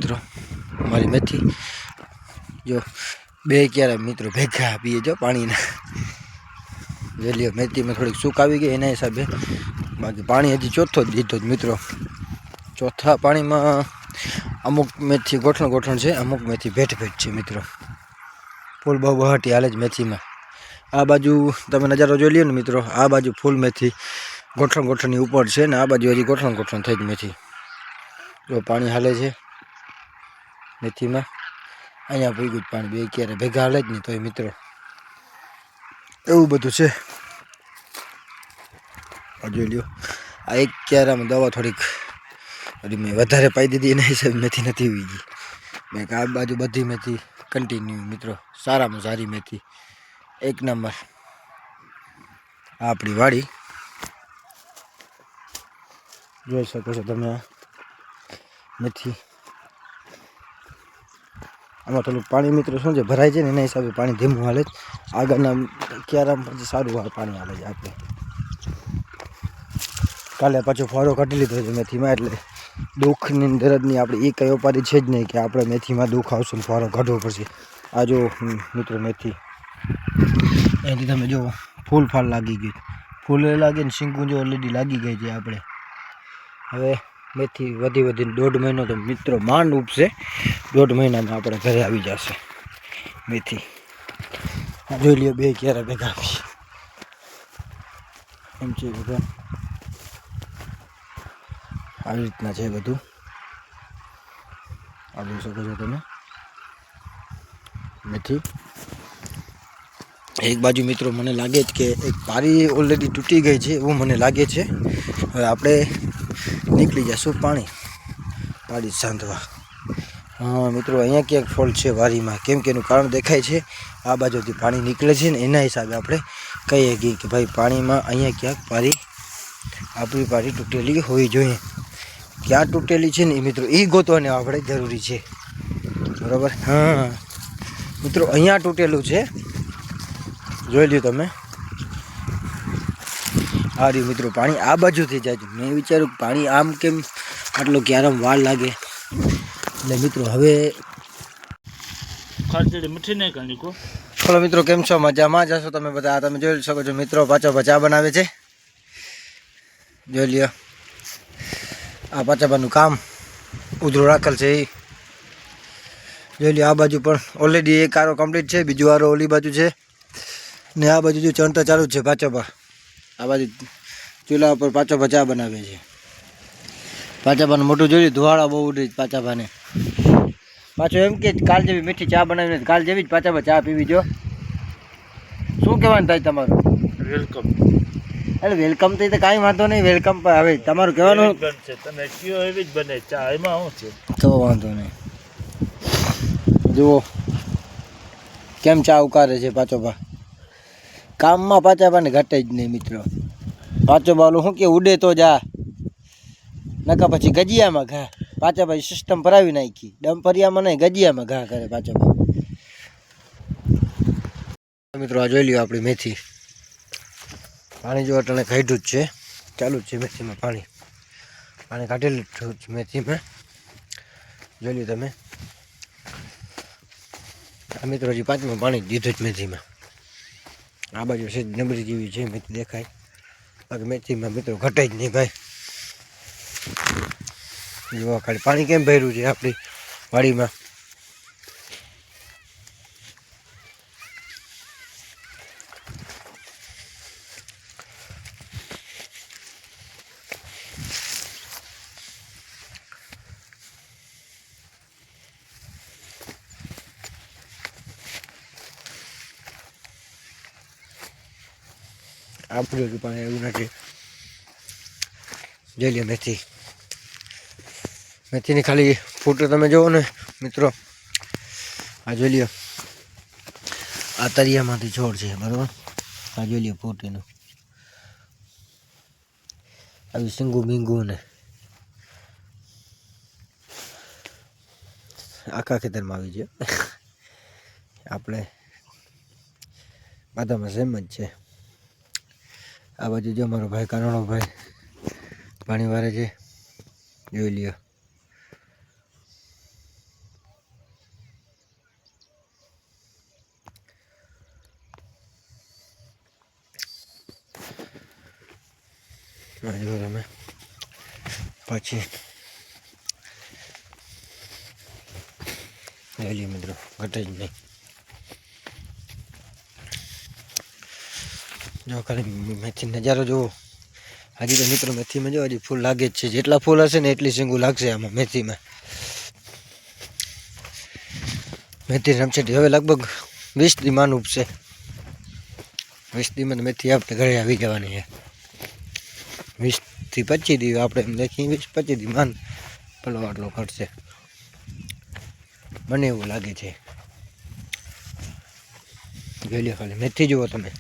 મિત્રો મારી મેથી જો બે ક્યારે મિત્રો ભેગા પીએ જો પાણીના જોઈ લ્યો મેથીમાં થોડીક સૂક આવી ગઈ એના હિસાબે બાકી પાણી હજી ચોથો જ દીધો જ મિત્રો ચોથા પાણીમાં અમુક મેથી ગોઠણ છે અમુક મેથી ભેટ છે મિત્રો ફૂલ બહુ બહાટી હાલે જ મેથીમાં આ બાજુ તમે નજારો જોઈ લ્યો ને મિત્રો આ બાજુ ફૂલ મેથી ગોઠણની ઉપર છે ને આ બાજુ હજી ગોઠણ થઈ જ મેથી જો પાણી હાલે છે મેથીમાં અહીંયા ભેગું જ પાણી બે ક્યારે ભેગા હાલે જ નહીં તો એ મિત્રો એવું બધું છે જોઈ લ્યો આ એક ક્યારામાં દવા થોડીક મેં વધારે પાઈ દીધી એના હિસાબે મેથી નથી ઉઈ ગઈ મેં આ બાજુ બધી મેથી કન્ટિન્યુ મિત્રો સારામાં સારી મેથી એક નંબર આપણી વાડી જોઈ શકો છો તમે આ મેથી આમાં થોડુંક પાણી મિત્રો શું છે ભરાય છે ને એના હિસાબે પાણી ધીમું હાલે જ આગળના ક્યારામાં પછી સારું પાણી હાલે છે આપણે કાલે પાછો ફોરો કાઢી લીધો છે મેથીમાં એટલે દુઃખની દરદની આપણે એ કઈ ઉપાધિ છે જ નહીં કે આપણે મેથીમાં દુઃખ આવશે ને ફોરો કાઢવો પડશે આ જો મિત્રો મેથી એનાથી તમે જો ફૂલ ફાલ લાગી ગયું ફૂલ લાગે ને શીંગું જો ઓલરેડી લાગી ગઈ છે આપણે હવે મેથી વધીને 1.5 મહિનો તો મિત્રો માંડ ઉપશે 1.5 મહિનામાં આપણે ઘરે આવી જશે મેથી જોઈ લ્યો બે ક્યારે ભેગા આપી એમ છે બધા આવી રીતના છે બધું આ જોઈ શકો છો તમે મેથી એક બાજુ મિત્રો મને લાગે છે કે એક પારી ઓલરેડી તૂટી ગઈ છે એવું મને લાગે છે હવે આપણે નીકળી જશું પાડી સાંધવા હા મિત્રો અહીંયા ક્યાંક ફોલ્ટ છે વારીમાં કેમ કે એનું કારણ દેખાય છે આ બાજુથી પાણી નીકળે છે ને એના હિસાબે આપણે કહીએ કે ભાઈ પાણીમાં અહીંયા ક્યાંક આપણી પારી તૂટેલી હોવી જોઈએ ક્યાં તૂટેલી છે ને એ મિત્રો એ ગોતવાને આપણે જરૂરી છે બરાબર હા મિત્રો અહીંયા તૂટેલું છે જોઈ લ્યો તમે આ રહ્યું મિત્રો પાણી આ બાજુથી જાય છે મેં વિચાર્યું પાણી આમ કેમ આટલો ક્યારેમ વાર લાગે એટલે મિત્રો હવે ચલો મિત્રો કેમ છો મજામાં જશો તમે બધા તમે જોઈ શકો છો મિત્રો પાછો ચા બનાવે છે જોઈ લ્યો આ પાચાબાનું કામ ઉધરું રાખેલ છે એ જોઈ લ્યો આ બાજુ પણ ઓલરેડી એક આરો કમ્પ્લીટ છે બીજું આરો ઓલી બાજુ છે ને આ બાજુ જો ચણતર ચાલુ જ છે પાચાબા આ બાજુ ચૂલા ઉપર પાચાબા ચા બનાવે છે પાચાબાનું મોટું જોયું ધુવાળા બહુ ઉડે પાચાબાને પાછો એમ કે કાલ જેવી મીઠી ચા બનાવીને કાલ જેવી જ પાચાબા ચા પીવી જો શું કહેવાનું થાય તમારું વેલકમ એટલે વેલકમ તો કાંઈ વાંધો નહીં વેલકમ પર હવે તમારું કહેવાનું તમે કયો એવી જ બને ચા એમાં શું છે તો વાંધો નહીં જુઓ કેમ ચા ઉકારે છે પાચોબા કામમાં પાચાબાને ઘટે જ નહીં મિત્રો પાચોબા ઓલું શું કે ઉડે તો જા નકા પછી ગજિયામાં ઘા પાચાબા સિસ્ટમ ભરાવી નાખી ડમ્પરિયામાં નહીં ગજિયામાં ઘા કરે પાચોબા મિત્રો આ જોઈ લ્યો આપણી મેથી પાણી જો અટાણે કાઢ્યું જ છે ચાલુ જ છે મેથીમાં પાણી કાઢેલું જ મેથીમાં જોઈ લ્યો તમે આ મિત્રો હજી 5માં પાણી દીધું જ મેથીમાં આ બાજુ છે નબળી જેવી છે મેથી દેખાય બાકી મેથીમાં મિત્રો ઘટે જ નહીં ભાઈ જોવા ખાલી પાણી કેમ ભર્યું છે આપણી વાડીમાં આપણું પણ એવું નથી જોઈ લ્યો મેથીની ખાલી ફોટો તમે જુઓ ને મિત્રો આ જોઈ લ્યો આ તરિયામાંથી છોડ છે બરાબર આ જોઈ લ્યો ફોટોનું આવી સિંગું બીંગું ને આખા ખેતરમાં આવી ગયો આપણે બધામાં સેમ જ છે આ બાજુ જો મારો ભાઈ કાનોડો ભાઈ પાણી વારે છે જોઈ લ્યો આ જો તમે પછી જોઈ મિત્રો ઘટે જ નહીં. જો ખાલી મેથી નજારો જુઓ. હજી તો મિત્રો મેથીમાં જો હજી ફૂલ લાગે જ છે. જેટલા ફૂલ હશે ને એટલી શીંગું લાગશે આમાં મેથીમાં. મેથી રમશેટી હવે લગભગ 20 દી માન ઉપશે. 20 દીમાં મેથી આપણે ઘરે આવી જવાની છે. 20 થી 25 દી આપણે એમ દેખીએ 20-25 દી માન પેલો આટલો ઘટશે મને એવું લાગે છે. જોઈ લો ખાલી મેથી જુઓ તમે.